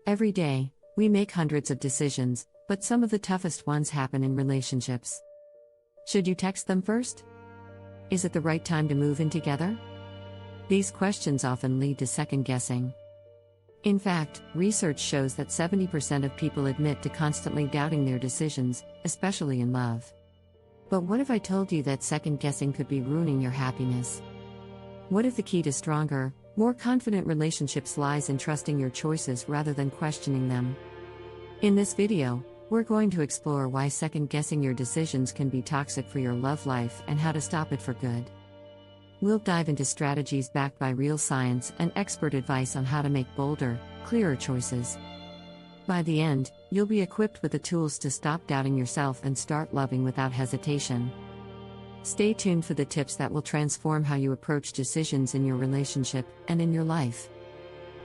Every day, we make hundreds of decisions, but some of the toughest ones happen in relationships. Should you text them first? Is it the right time to move in together? These questions often lead to second guessing. In fact, research shows that 70% of people admit to constantly doubting their decisions, especially in love. But what if I told you that second guessing could be ruining your happiness? What if the key to stronger, more confident relationships lies in trusting your choices rather than questioning them? In this video, we're going to explore why second guessing your decisions can be toxic for your love life and how to stop it for good. We'll dive into strategies backed by real science and expert advice on how to make bolder, clearer choices. By the end, you'll be equipped with the tools to stop doubting yourself and start loving without hesitation. Stay tuned for the tips that will transform how you approach decisions in your relationship and in your life.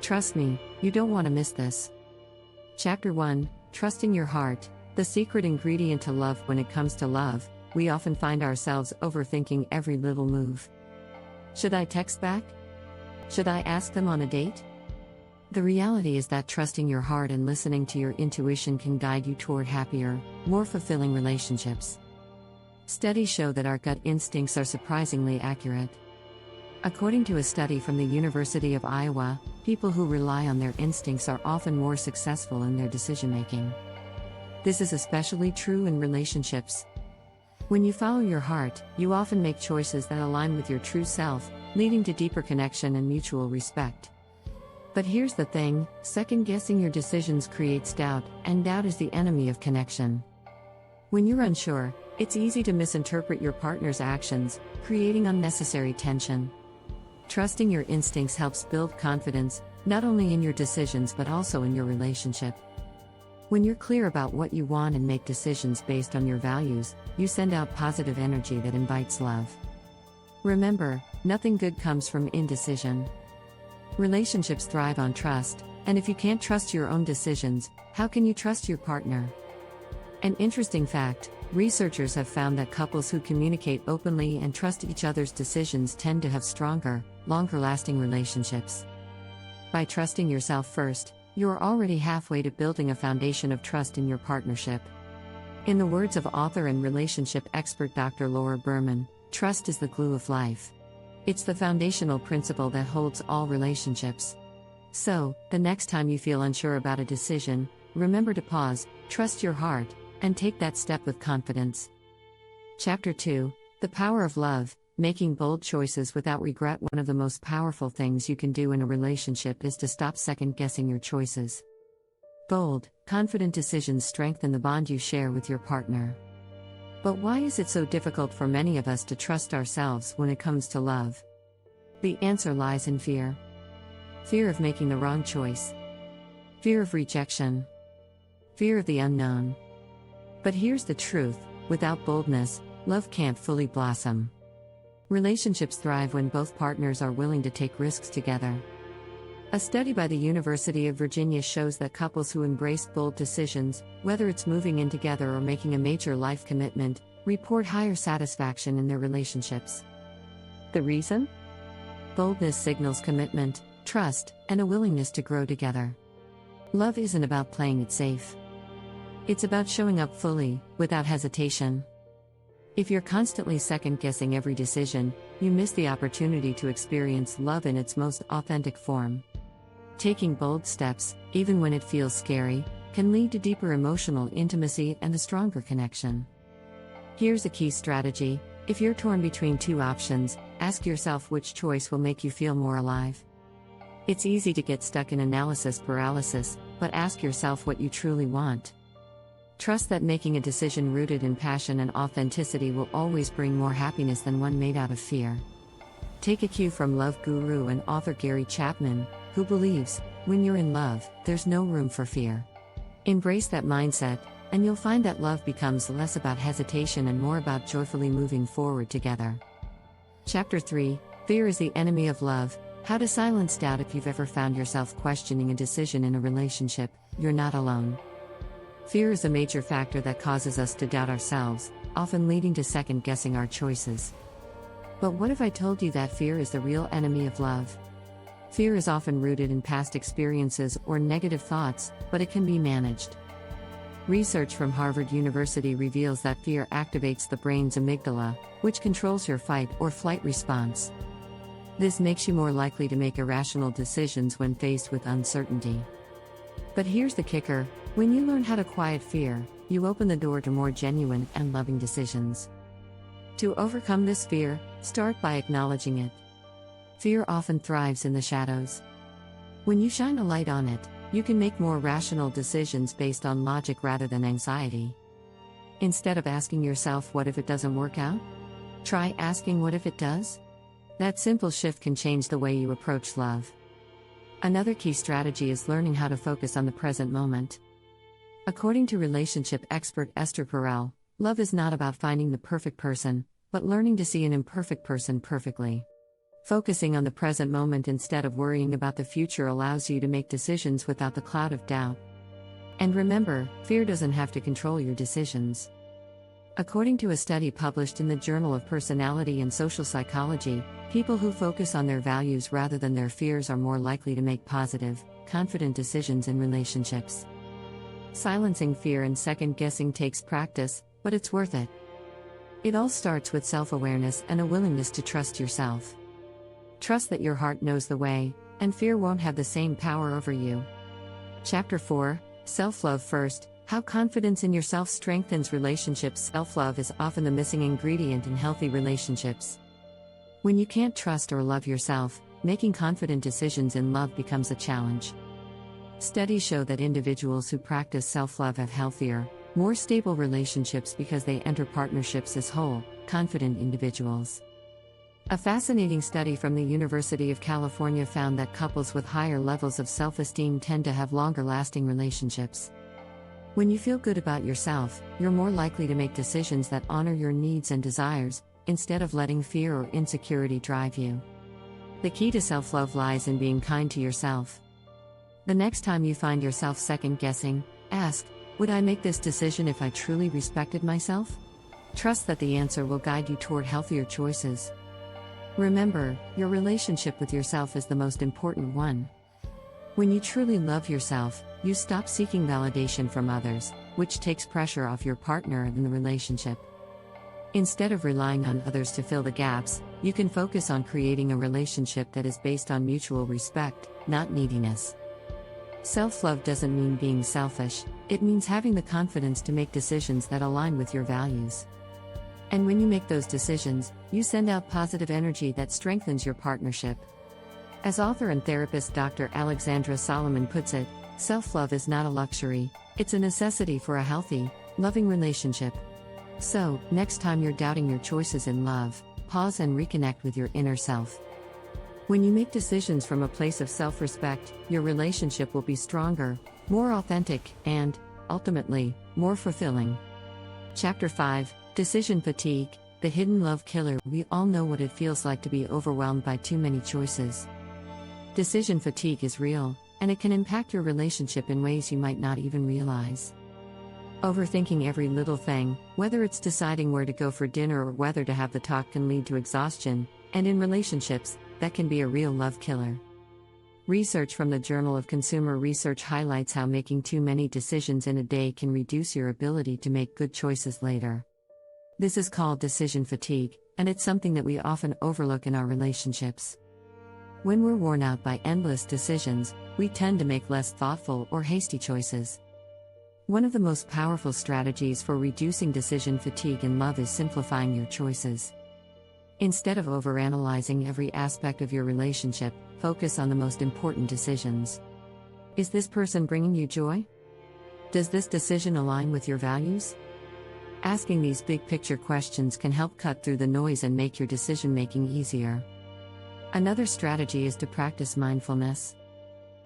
Trust me, you don't want to miss this. Chapter 1: Trusting Your Heart, the secret ingredient to love. When it comes to love, we often find ourselves overthinking every little move. Should I text back? Should I ask them on a date? The reality is that trusting your heart and listening to your intuition can guide you toward happier, more fulfilling relationships. Studies show that our gut instincts are surprisingly accurate. According to a study from the University of Iowa, people who rely on their instincts are often more successful in their decision-making. This is especially true in relationships. When you follow your heart, you often make choices that align with your true self, leading to deeper connection and mutual respect. But here's the thing: second-guessing your decisions creates doubt, and doubt is the enemy of connection. When you're unsure, it's easy to misinterpret your partner's actions, creating unnecessary tension. Trusting your instincts helps build confidence, not only in your decisions but also in your relationship. When you're clear about what you want and make decisions based on your values, you send out positive energy that invites love. Remember, nothing good comes from indecision. Relationships thrive on trust, and if you can't trust your own decisions, how can you trust your partner? An interesting fact: researchers have found that couples who communicate openly and trust each other's decisions tend to have stronger, longer-lasting relationships. By trusting yourself first, you're already halfway to building a foundation of trust in your partnership. In the words of author and relationship expert Dr. Laura Berman, trust is the glue of life. It's the foundational principle that holds all relationships. So, the next time you feel unsure about a decision, remember to pause, trust your heart, and take that step with confidence. Chapter 2: The Power of Love, Making Bold Choices Without Regret. One of the most powerful things you can do in a relationship is to stop second-guessing your choices. Bold, confident decisions strengthen the bond you share with your partner. But why is it so difficult for many of us to trust ourselves when it comes to love? The answer lies in fear. Fear of making the wrong choice. Fear of rejection. Fear of the unknown. But here's the truth: without boldness, love can't fully blossom. Relationships thrive when both partners are willing to take risks together. A study by the University of Virginia shows that couples who embrace bold decisions, whether it's moving in together or making a major life commitment, report higher satisfaction in their relationships. The reason? Boldness signals commitment, trust, and a willingness to grow together. Love isn't about playing it safe. It's about showing up fully, without hesitation. If you're constantly second-guessing every decision, you miss the opportunity to experience love in its most authentic form. Taking bold steps, even when it feels scary, can lead to deeper emotional intimacy and a stronger connection. Here's a key strategy: if you're torn between two options, ask yourself which choice will make you feel more alive. It's easy to get stuck in analysis paralysis, but ask yourself what you truly want. Trust that making a decision rooted in passion and authenticity will always bring more happiness than one made out of fear. Take a cue from love guru and author Gary Chapman, who believes, when you're in love, there's no room for fear. Embrace that mindset, and you'll find that love becomes less about hesitation and more about joyfully moving forward together. Chapter 3: Fear is the Enemy of Love, How to Silence Doubt. If you've ever found yourself questioning a decision in a relationship, you're not alone. Fear is a major factor that causes us to doubt ourselves, often leading to second-guessing our choices. But what if I told you that fear is the real enemy of love? Fear is often rooted in past experiences or negative thoughts, but it can be managed. Research from Harvard University reveals that fear activates the brain's amygdala, which controls your fight or flight response. This makes you more likely to make irrational decisions when faced with uncertainty. But here's the kicker: when you learn how to quiet fear, you open the door to more genuine and loving decisions. To overcome this fear, start by acknowledging it. Fear often thrives in the shadows. When you shine a light on it, you can make more rational decisions based on logic rather than anxiety. Instead of asking yourself, what if it doesn't work out? Try asking, what if it does? That simple shift can change the way you approach love. Another key strategy is learning how to focus on the present moment. According to relationship expert Esther Perel, love is not about finding the perfect person, but learning to see an imperfect person perfectly. Focusing on the present moment instead of worrying about the future allows you to make decisions without the cloud of doubt. And remember, fear doesn't have to control your decisions. According to a study published in the Journal of Personality and Social Psychology, people who focus on their values rather than their fears are more likely to make positive, confident decisions in relationships. Silencing fear and second-guessing takes practice, but it's worth it. It all starts with self-awareness and a willingness to trust yourself. Trust that your heart knows the way, and fear won't have the same power over you. Chapter 4: Self-Love First. How confidence in yourself strengthens relationships. Self-love is often the missing ingredient in healthy relationships. When you can't trust or love yourself, making confident decisions in love becomes a challenge. Studies show that individuals who practice self-love have healthier, more stable relationships because they enter partnerships as whole, confident individuals. A fascinating study from the University of California found that couples with higher levels of self-esteem tend to have longer-lasting relationships. When you feel good about yourself, you're more likely to make decisions that honor your needs and desires, instead of letting fear or insecurity drive you. The key to self-love lies in being kind to yourself. The next time you find yourself second-guessing, ask, would I make this decision if I truly respected myself? Trust that the answer will guide you toward healthier choices. Remember, your relationship with yourself is the most important one. When you truly love yourself, you stop seeking validation from others, which takes pressure off your partner in the relationship. Instead of relying on others to fill the gaps, you can focus on creating a relationship that is based on mutual respect, not neediness. Self-love doesn't mean being selfish, it means having the confidence to make decisions that align with your values. And when you make those decisions, you send out positive energy that strengthens your partnership. As author and therapist Dr. Alexandra Solomon puts it, self-love is not a luxury, it's a necessity for a healthy, loving relationship. So, next time you're doubting your choices in love, pause and reconnect with your inner self. When you make decisions from a place of self-respect, your relationship will be stronger, more authentic, and, ultimately, more fulfilling. Chapter 5: Decision Fatigue, the Hidden Love Killer. We all know what it feels like to be overwhelmed by too many choices. Decision fatigue is real, and it can impact your relationship in ways you might not even realize. Overthinking every little thing, whether it's deciding where to go for dinner or whether to have the talk, can lead to exhaustion, and in relationships, that can be a real love killer. Research from the Journal of Consumer Research highlights how making too many decisions in a day can reduce your ability to make good choices later. This is called decision fatigue, and it's something that we often overlook in our relationships. When we're worn out by endless decisions, we tend to make less thoughtful or hasty choices. One of the most powerful strategies for reducing decision fatigue in love is simplifying your choices. Instead of overanalyzing every aspect of your relationship, focus on the most important decisions. Is this person bringing you joy? Does this decision align with your values? Asking these big-picture questions can help cut through the noise and make your decision-making easier. Another strategy is to practice mindfulness.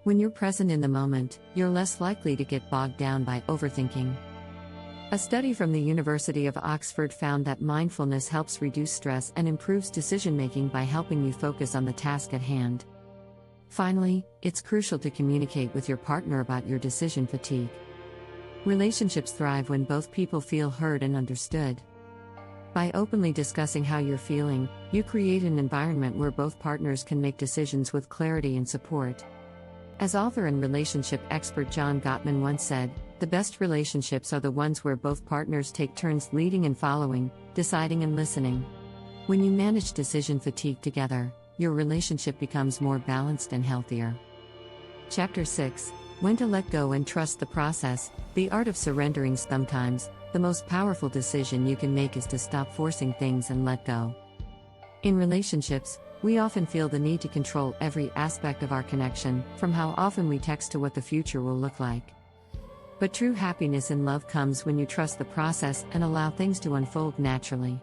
When you're present in the moment, you're less likely to get bogged down by overthinking. A study from the University of Oxford found that mindfulness helps reduce stress and improves decision-making by helping you focus on the task at hand. Finally, it's crucial to communicate with your partner about your decision fatigue. Relationships thrive when both people feel heard and understood. By openly discussing how you're feeling, you create an environment where both partners can make decisions with clarity and support. As author and relationship expert John Gottman once said, the best relationships are the ones where both partners take turns leading and following, deciding and listening. When you manage decision fatigue together, your relationship becomes more balanced and healthier. Chapter 6: When to Let Go and Trust the Process, the Art of Surrendering. Sometimes, the most powerful decision you can make is to stop forcing things and let go. In relationships, we often feel the need to control every aspect of our connection, from how often we text to what the future will look like. But true happiness in love comes when you trust the process and allow things to unfold naturally.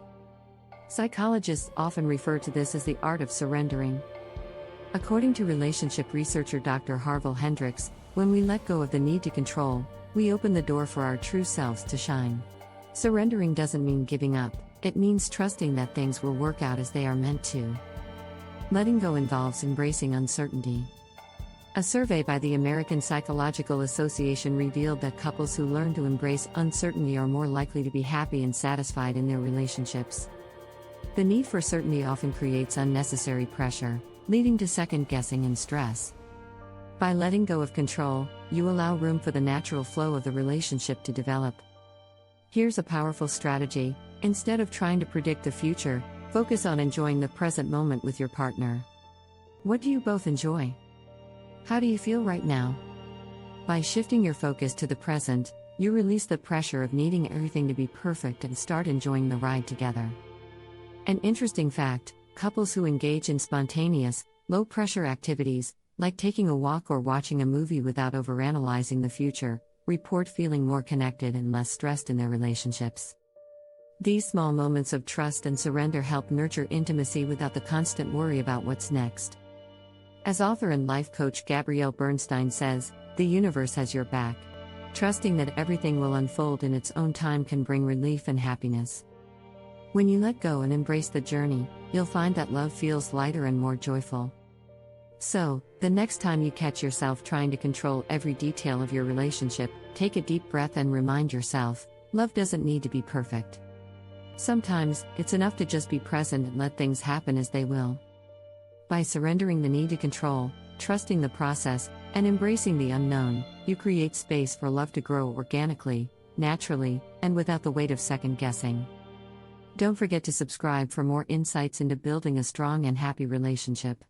Psychologists often refer to this as the art of surrendering. According to relationship researcher Dr. Harville Hendrix, when we let go of the need to control, we open the door for our true selves to shine. Surrendering doesn't mean giving up, it means trusting that things will work out as they are meant to. Letting go involves embracing uncertainty. A survey by the American Psychological Association revealed that couples who learn to embrace uncertainty are more likely to be happy and satisfied in their relationships. The need for certainty often creates unnecessary pressure, leading to second guessing and stress. By letting go of control, you allow room for the natural flow of the relationship to develop. Here's a powerful strategy: instead of trying to predict the future, focus on enjoying the present moment with your partner. What do you both enjoy? How do you feel right now? By shifting your focus to the present, you release the pressure of needing everything to be perfect and start enjoying the ride together. An interesting fact: couples who engage in spontaneous, low-pressure activities, like taking a walk or watching a movie without overanalyzing the future, report feeling more connected and less stressed in their relationships. These small moments of trust and surrender help nurture intimacy without the constant worry about what's next. As author and life coach Gabrielle Bernstein says, the universe has your back. Trusting that everything will unfold in its own time can bring relief and happiness. When you let go and embrace the journey, you'll find that love feels lighter and more joyful. So, the next time you catch yourself trying to control every detail of your relationship, take a deep breath and remind yourself, love doesn't need to be perfect. Sometimes, it's enough to just be present and let things happen as they will. By surrendering the need to control, trusting the process, and embracing the unknown, you create space for love to grow organically, naturally, and without the weight of second guessing. Don't forget to subscribe for more insights into building a strong and happy relationship.